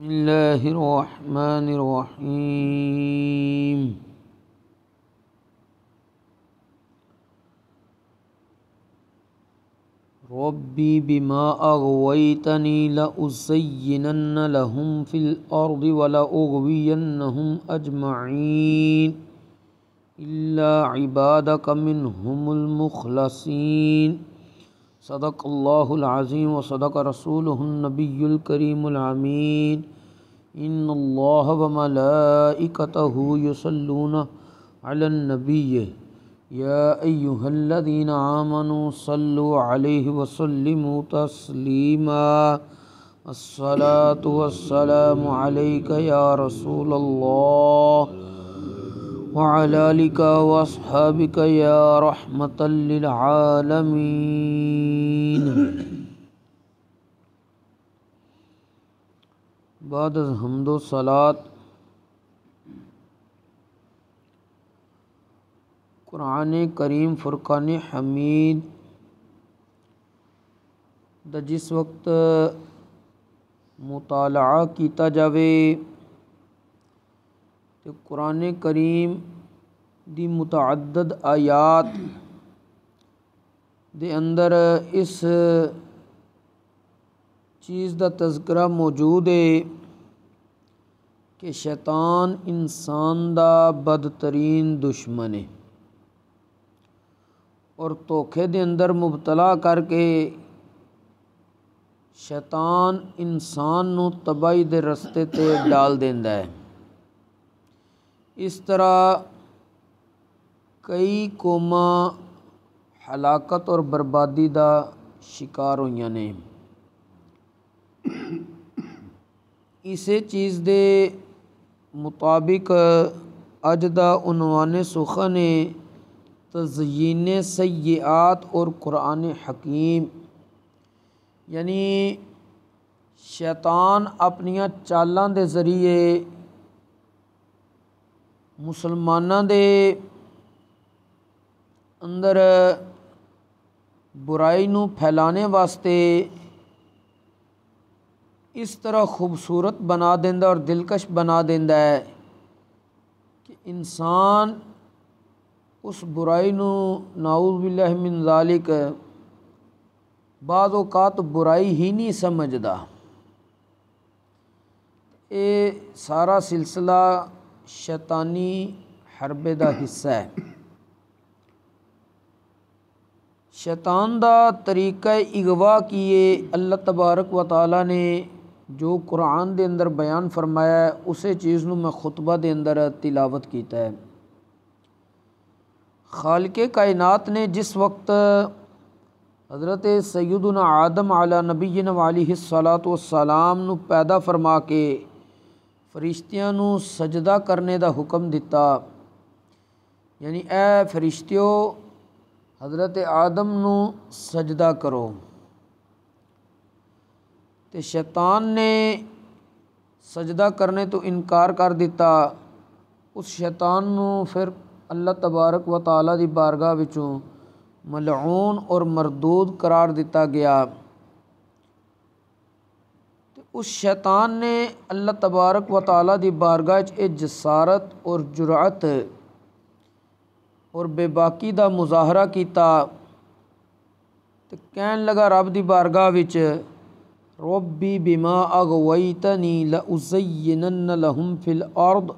بسم اللہ الرحمن الرحیم ربی بما اغویتنی لأزینن لهم فی الارض ولأغوینہم اجمعین الا عبادک منہم المخلصین صدق اللہ العظیم وصدق رسولہ النبی الکریم الامین ان اللہ وملائکتہ یصلون علی النبی یا ایہا الذین آمنوا صلوا علیہ وسلموا تسلیما الصلاة والسلام علیک یا رسول اللہ وعلی آلک واصحابک یا رحمۃ للعالمین۔ بعد از حمد و صلات قرآن کریم فرقان حمید دا جس وقت مطالعہ کیتا جاوے تو قرآن کریم دی متعدد آیات دے اندر اس چیز دا تذکرہ موجود ہے کہ شیطان انسان دا بدترین دشمن ہے اور دھوکے دے اندر مبتلا کر کے شیطان انسان نو تباہی دے رستے تے ڈال دیندا ہے۔ اس طرح کئی قوماں ہلاکت اور بربادی دا شکار ہوئیاں نے۔ اسی چیز دے مطابق اج دا عنوان سخن ہے تزیین سیئات اور قرآن حکیم، یعنی شیطان اپنیاں چالاں دے ذریعے مسلماناں دے اندر برائی نو پھیلانے واسطے اس طرح خوبصورت بنا دیندا اور دلکش بنا دیندا ہے کہ انسان اس برائی نو نعوذ باللہ من ذالک بعض اوقات برائی ہی نہیں سمجھدا۔ اے سارا سلسلہ شیطانی حرب دا حصہ ہے۔ شیطان دا طریقہ اغوا کیے اللہ تبارک و تعالیٰ نے جو قرآن دے اندر بیان فرمایا ہے اسے چیز نو میں خطبہ دے اندر تلاوت کیتا ہے۔ خالق کائنات نے جس وقت حضرت سیدنا آدم علی نبینا وعلیہ الصلاۃ والسلام نو پیدا فرما کے فرشتیاں نو سجدہ کرنے دا حکم دیتا، یعنی اے فرشتیو حضرت آدم نو سجدہ کرو، تے شیطان نے سجدہ کرنے تو انکار کر دیتا۔ اس شیطان نو پھر اللہ تبارک و تعالیٰ دی بارگاہ وچوں ملعون اور مردود قرار دیتا گیا۔ اس شیطان نے اللہ تبارک و تعالیٰ دی بارگاہ وچ جسارت اور جرأت اور بے باکی دا مظاہرہ کیتا تے کہن لگا رب دی بارگاہ وچ ربی بما اغویتنی لأزینن لهم فی الارض،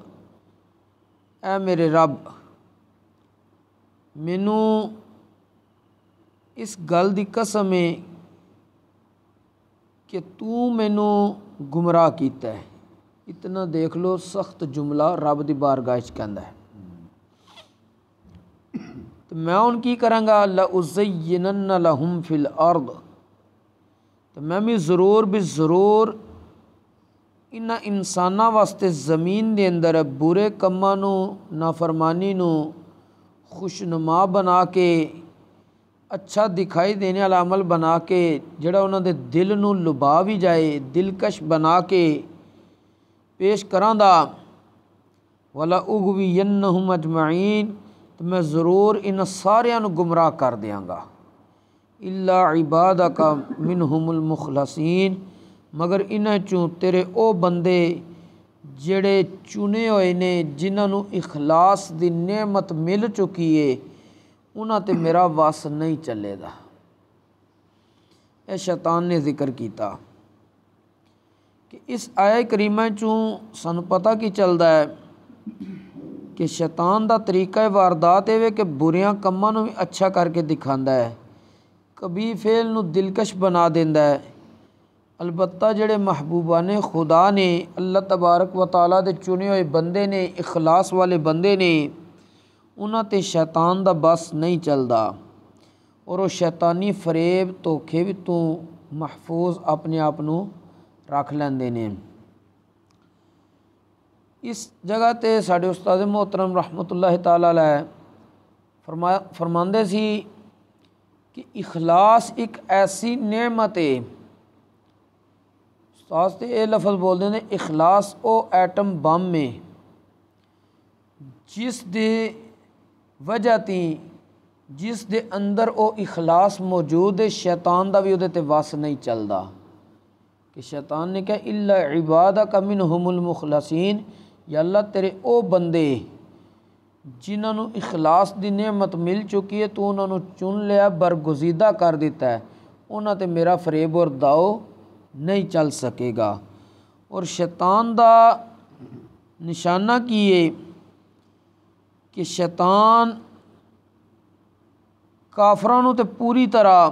اے میرے رب مینوں اس گل دی قسم ہے کہ تو مینوں گمراہ کیتا ہے۔ اتنا دیکھ لو سخت جملہ رب دی بارگاہ وچ کہندا ہے، تو میں ہن کی کراں گا لأزینن لهم فی الارض، تو میں بھی ضرور انہاں انساناں واسطے زمین دے اندر برے کماں نو نافرمانی نو خوشنما بنا کے اچھا دکھائی دینے والا عمل بنا کے جڑا انہاں دے دل نو لبھا بھی جائے دلکش بنا کے پیش کراں دا۔ وَلَا أُغْوِيَنَّهُمْ أَجْمَعِينَ، تو میں ضرور ان ساریاں نو گمراہ کر دیاں گا۔ الا عبادک منہم المخلصین، مگر انہاں چوں تیرے او بندے جڑے چنے ہوئے نے جنہاں نو اخلاص دی نعمت مل چکی ہے انہاں تے میرا وس نہیں چلے دا۔ اے شیطان نے ذکر کیتا کہ اس آیہ کریمہ چوں سانو پتہ کی چلدا ہے کہ شیطان دا طریقہ واردات ہے کہ بریاں کماں نو بھی اچھا کر کے دکھاندا ہے، کبھی فعل نو دلکش بنا دیندا ہے۔ البتہ جڑے محبوبان خدا نے، اللہ تبارک و تعالیٰ دے چنے ہوئے بندے نے، اخلاص والے بندے نے، انہاں تے شیطان دا بس نہیں چلدا اور وہ شیطانی فریب دھوکھے تو محفوظ اپنے آپ نو رکھ لیندے نے۔ اس جگہ تے ساڈے استاد محترم رحمۃ اللہ تعالی علیہ فرماندے سی کہ اخلاص ایک ایسی نعمت ہے، استاد تے یہ لفظ بولتے ہیں اخلاص او ایٹم بم میں جس دے وجہ تی جس دے اندر او اخلاص موجود ہے شیطان دا بھی وہ تے وس نہیں چلدا کہ شیطان نے کہا الا عبادک منہم المخلصین، یا اللہ تیرے او بندے جنہاں نو اخلاص دی نعمت مل چکی ہے تو انہاں نو چن لیا، برگزیدہ کر دیتا ہے، انہاں تے میرا فریب اور داؤ نہیں چل سکے گا۔ اور شیطان دا نشانہ کی ہے کہ شیطان کافراں نو تے پوری طرح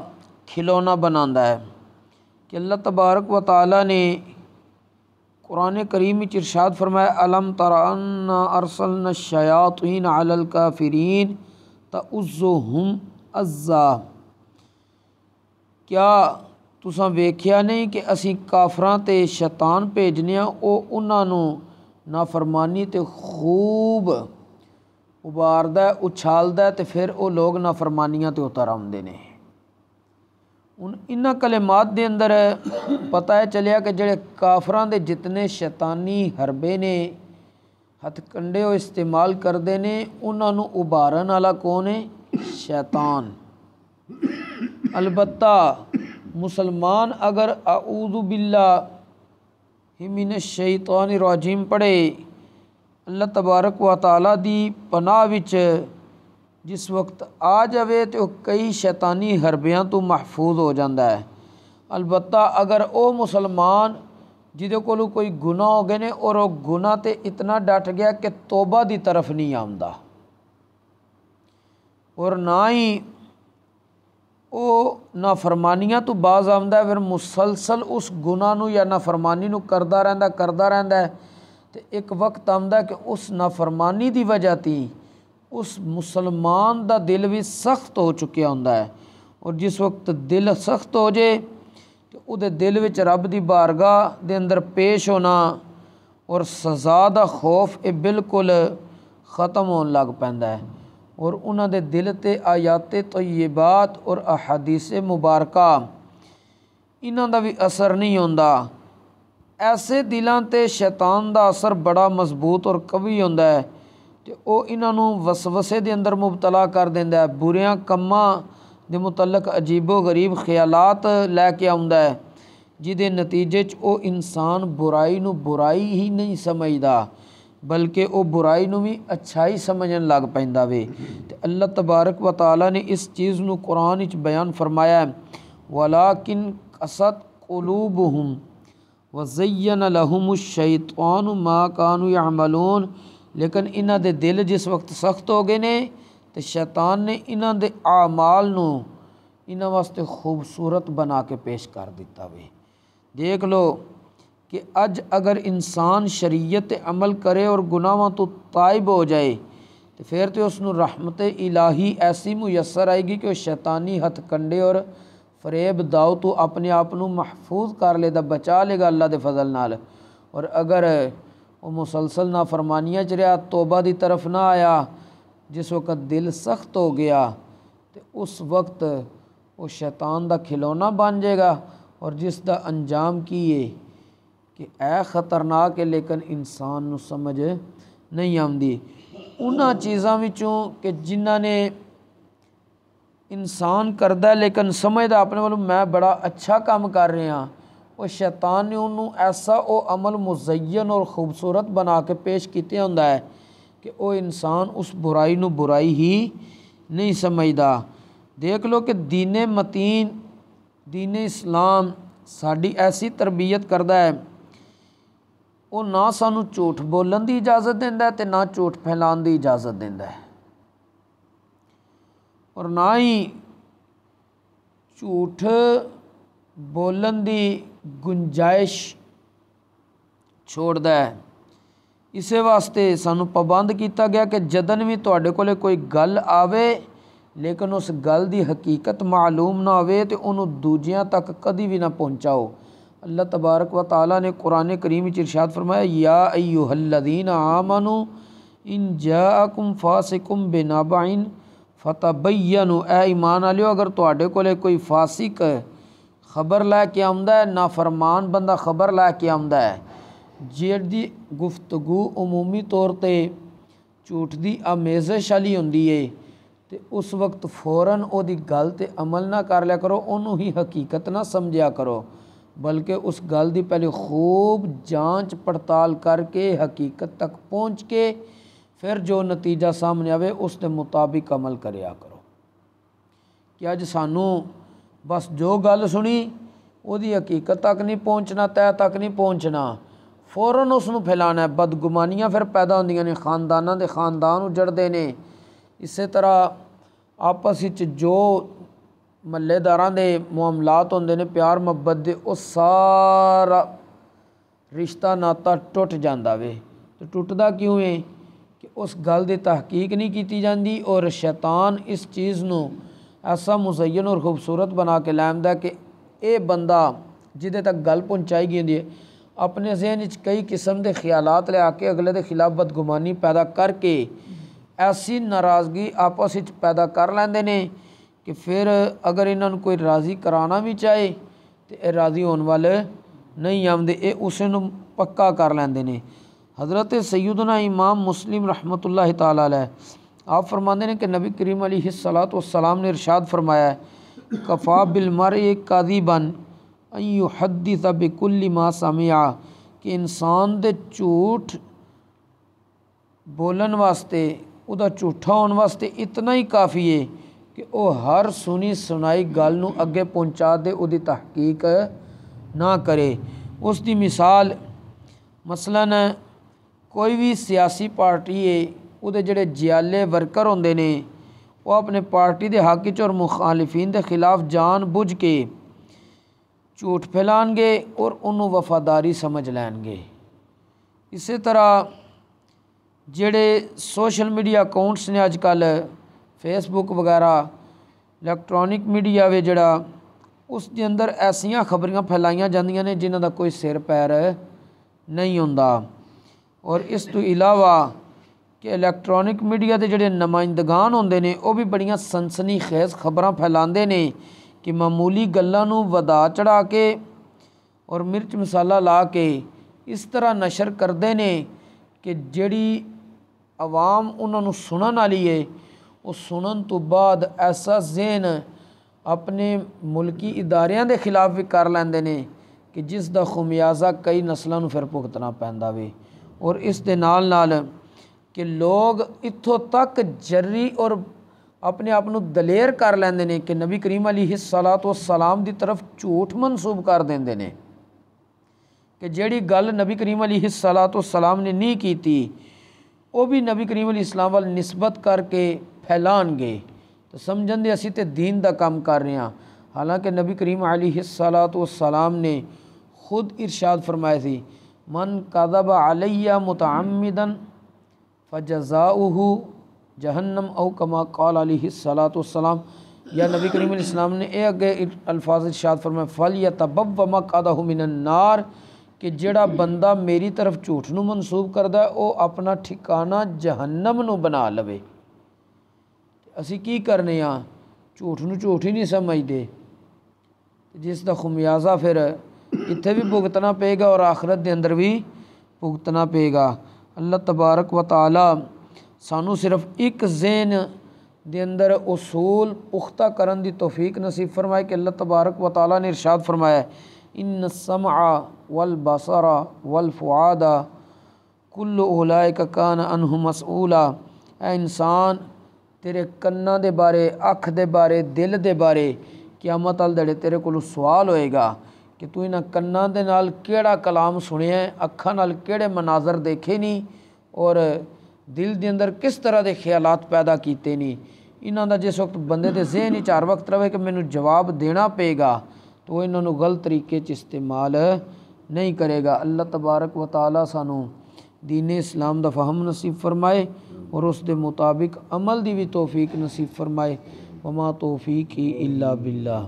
کھلونا بناندا ہے کہ اللہ تبارک و تعالیٰ نے قرآن کریم میں ارشاد فرمایا الم تر انا ارسلنا الشیاطین علی الکافرین تعزهم عزا، کیا تساں ویکھیا نہیں کہ اسی کافراں تے شیطان بھیجنے ہاں او انہاں نو نافرمانی تے خوب اباردا ہے، اچھالدا ہے تے پھر او لوگ نافرمانیاں تے اتر آندے نے۔ انہاں کلمات دے اندر پتہ ہے چلیا کہ جڑے کافراں دے جتنے شیطانی حربے نے ہتھ کنڈے وہ استعمال کردے نے انہاں نو ابارن والا کون ہے؟ شیطان۔ البتہ مسلمان اگر اعوذ باللہ من الشیطان الرجیم پڑھے، اللہ تبارک و تعالیٰ دی پناہ وچ جس وقت آ جاوے تو کئی شیطانی حربیاں تو محفوظ ہو جاندہ ہے۔ البتہ اگر او مسلمان جدے کولو کوئی گناہ ہو گئے نے اور وہ گناہ تے اتنا ڈٹ گیا کہ توبہ دی طرف نہیں آمدہ اور نہ ہی او نافرمانیاں تو باز آمدہ ہے، پھر مسلسل اس گناہ نو یا نافرمانی نو کردا رہندا ہے تے ایک وقت آمدہ ہے کہ اس نافرمانی دی وجہ تی اس مسلمان دا دل بھی سخت ہو چکیا ہوندا ہے، اور جس وقت دل سخت ہو جائے تو او دے دل وچ رب دی بارگاہ دے اندر پیش ہونا اور سزا دا خوف اے بالکل ختم ہون لگ پیندا ہے، اور انہاں دے دل تے آیات طیبات اور احادیث مبارکہ انہاں دا بھی اثر نہیں ہوندا۔ ایسے دلاں تے شیطان دا اثر بڑا مضبوط اور قوی ہوندا ہے تے او انہاں نو وسوسے دے اندر مبتلا کر دیندا ہے، بریاں کماں دے متعلق عجیب و غریب خیالات لے کے آوندا ہے جدے نتیجے چ او انسان برائی نو برائی ہی نہیں سمجھدا بلکہ او برائی نو بھی اچھائی سمجھن لگ پیندا وے۔ تے اللہ تبارک و تعالیٰ نے اس چیز نو قرآن وچ بیان فرمایا ہے وَلَٰكِنْ قَسَتْ قُلُوبُهُمْ وَزَيَّنَ لَهُمُ الشَّيْطَانُ مَا كَانُوا يَعْمَلُونَ، لیکن انہاں دے دل جس وقت سخت ہو گئے نے تے شیطان نے انہاں دے اعمال نو انہاں واسطے خوبصورت بنا کے پیش کر دیتا وے۔ دیکھ لو کہ اج اگر انسان شریعت عمل کرے اور گناہاں تو تائب ہو جائے تو پھر تو اس نو رحمت الہی ایسی میسر آئے گی کہ وہ شیطانی ہتھ کنڈے اور فریب داؤ تو اپنے آپ نو محفوظ کر لے دا، بچا لے گا اللہ دے فضل نال۔ اور اگر وہ مسلسل نافرمانیاں چ رہا، توبہ دی طرف نہ آیا، جس وقت دل سخت ہو گیا تو اس وقت وہ شیطان دا کھلونا بن جائے گا، اور جس دا انجام کیے کہ اے خطرناک ہے لیکن انسان نو سمجھ نہیں آمدی۔ انہاں چیزاں وچوں کہ جنہاں نے انسان کردہ لیکن سمجھدا اپنے والوں میں بڑا اچھا کام کر رہا ہاں، وہ شیطان نے انہوں ایسا وہ عمل مزین اور خوبصورت بنا کے پیش کیتے ہوندا ہے کہ وہ انسان اس برائی نو برائی ہی نہیں سمجھدا۔ دیکھ لو کہ دین متین دین اسلام ساڈی ایسی تربیت کردا ہے، وہ نہ سانو جھوٹ بولن دی اجازت دیندا ہے تے نہ جھوٹ پھیلان دی اجازت دیندا ہے، اور نہ ہی جھوٹ بولن دی گنجائش چھوڑدا ہے۔ اسے واسطے سانو پابند کیتا گیا کہ جدن بھی تواڈے کولے کوئی گل آوے لیکن اس گل دی حقیقت معلوم نہ ہوئے تو انہوں دوجیاں تک کدی بھی نہ پہنچاؤ۔ اللہ تبارک و تعالیٰ نے قرآن کریم وچ ارشاد فرمایا یا ایھا الذین آمنوا ان جاءکم فاسق بنبأ فتبینوا، اے ایمان والو اگر تواڈے کولے کوئی فاسق خبر لے کے آمدا ہے، نافرمان بندہ خبر لے کے آمدا ہے جیڑی گفتگو عمومی طور تے جھوٹ دی آمیزش والی ہوندی ہے، تے اس وقت فوراً او دی گل تے عمل نہ کر لیا کرو، انہوں ہی حقیقت نہ سمجھیا کرو، بلکہ اس گل دی پہلے خوب جانچ پڑتال کر کے حقیقت تک پہنچ کے پھر جو نتیجہ سامنے آوے اس دے مطابق عمل کریا کرو۔ کہ اج سانو بس جو گل سنی وہ دی حقیقت تک نہیں پہنچنا، طے تک نہیں پہنچنا، فوراً اس نو پھیلانا ہے۔ بدگمانیاں پھر پیدا ہوندیاں نے، خانداناں دے خاندان اجڑدے نے، اسی طرح آپس وچ جو محلے داراں دے معاملات ہوندے نے پیار محبت دے، وہ سارا رشتہ ناتا ٹوٹ جاندا وے۔ تو ٹوٹدا کیوں ہے کہ اس گل دی تحقیق نہیں کیتی جاندی، اور شیطان اس چیز نو ایسا مزین اور خوبصورت بنا کے لیندا ہے کہ اے بندہ جدے تک گل پہنچائی گئی ہوندی ہے اپنے ذہن وچ کئی قسم دے خیالات لے آ کے اگلے دے خلاف بدگمانی پیدا کر کے ایسی ناراضگی آپس وچ پیدا کر لیندے نے کہ پھر اگر انہاں نوں کوئی راضی کرانا بھی چاہے تو اے راضی ہون والے نہیں آمدے، اے اسے نوں پکا کر لیندے نے۔ حضرت سیدنا امام مسلم رحمۃ اللہ تعالی علیہ آپ فرماندے ہیں کہ نبی کریم علیہ الصلوۃ والسلام نے ارشاد فرمایا ہے کفا بالمرء کاذبا ان یحدث بکل ما سمع، کہ انسان دے جھوٹ بولن واسطے او دا جھوٹا ہون واسطے اتنا ہی کافی ہے کہ او ہر سنی سنائی گل نو اگے پہنچا دے، او دی تحقیق نہ کرے۔ اس دی مثال مثلاً کوئی بھی سیاسی پارٹی ہے، او دے جڑے جیالے ورکر ہوندے نے وہ اپنے پارٹی دے حق وچ اور مخالفین دے خلاف جان بوجھ کے جھوٹ پھیلان گے اور انہوں وفاداری سمجھ لین گے۔ اسی طرح جڑے سوشل میڈیا اکاؤنٹس نے اج کل فیس بک وغیرہ الیکٹرانک میڈیا وے جڑا اس دے اندر ایسیاں خبریاں پھیلائیاں جاندیاں نے جنہاں دا کوئی سر پیر نہیں ہوندا۔ اور اس تو علاوہ کہ الیکٹرانک میڈیا دے جڑے نمائندگان ہوندے نے وہ بھی بڑیاں سنسنی خیز خبراں پھیلاندے نے کہ معمولی گلاں نوں ودا چڑھا کے اور مرچ مسالہ لا کے اس طرح نشر کردے نے کہ جڑی عوام انہاں نوں سنن والی ہے وہ سنن تو بعد ایسا ذہن اپنے ملکی اداریاں دے خلاف بھی کر لیندے نے کہ جس دا خمیازہ کئی نسلاں نوں پھر بھگتنا پیندا وے۔ اور اس دے نال نال کہ لوگ اتھوں تک جری اور اپنے آپ نوں دلیر کر لیندے نے کہ نبی کریم علیہ الصلوۃ والسلام دی طرف جھوٹ منسوب کر دیندے نے کہ جیڑی گل نبی کریم علیہ الصلوۃ والسلام نے نہیں کیتی وہ بھی نبی کریم علیہ السلام وال نسبت کر کے پھیلان گے، تو سمجھن دے اسی تے دین دا کام کر رہے ہیں، حالانکہ نبی کریم علیہ الصلوۃ والسلام نے خود ارشاد فرمایا تھی من کذب علی متعمدا فجزاؤہ جہنم او کما قال علیہ الصلوۃ والسلام، یا نبی کریم علیہ السلام نے اے اگے الفاظ ارشاد فرمایا فلیتبوأ مقعدہ من النار، کہ جڑا بندہ میری طرف جھوٹ نو منسوب کردا ہے وہ اپنا ٹھکانہ جہنم نو بنا لوے۔ اسی کی کرنے ہاں جھوٹ نو جھوٹ ہی نہیں سمجھدے، جس دا خمیازہ پھر اتھے بھی بھگتنا پے گا اور آخرت دے اندر بھی بھگتنا پے گا۔ اللہ تبارک و تعالی سانو صرف ایک ذہن دے اندر اصول پختہ کرن دی توفیق نصیب فرمائے کہ اللہ تبارک و تعالی نے ارشاد فرمایا ہے ان السمع والبصر والفؤاد کل اولئک کان عنہ مسئولا۔ اے انسان تیرے کناں دے بارے، اکھ دے بارے، دل دے بارے قیامت والے دڑے تیرے کولو سوال ہوئے گا کہ تو انہاں کناں دے نال کیڑا کلام سنیا ہے، اکھاں نال کیڑے مناظر دیکھے نہیں، اور دل دے اندر کس طرح دے خیالات پیدا کیتے نہیں۔ انہاں دا جس وقت بندے دے ذہن وچ ہر وقت رہے کہ مینوں جواب دینا پے گا تو انہاں نوں غلط طریقے چ استعمال نہیں کرے گا۔ اللہ تبارک و تعالی سانوں دین اسلام دا فہم نصیب فرمائے اور اس دے مطابق عمل دی بھی توفیق نصیب فرمائے۔ وما توفیقی الا باللہ۔